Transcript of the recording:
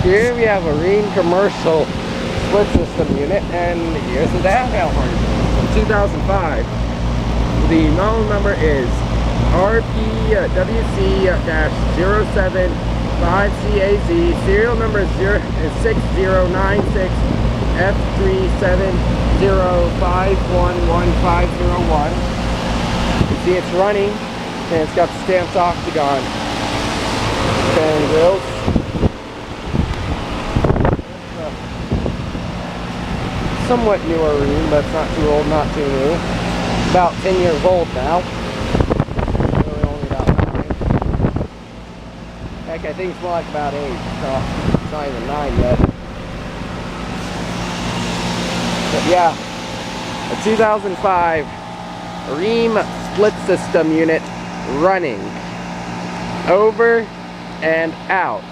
Here we have a Rheem commercial split system unit, and here's the downtown version. 2005. The model number is RPWC-075CAZ. Serial number is 6096F370511501. You see it's running, and it's got the stamped octagon fan grills. Somewhat newer Rheem, but it's not too old, not too new. About 10 years old now. Really only about 9. Heck, I think it's more like about 8, so it's not even 9 yet. But yeah, a 2005 Rheem split system unit running. Over and out.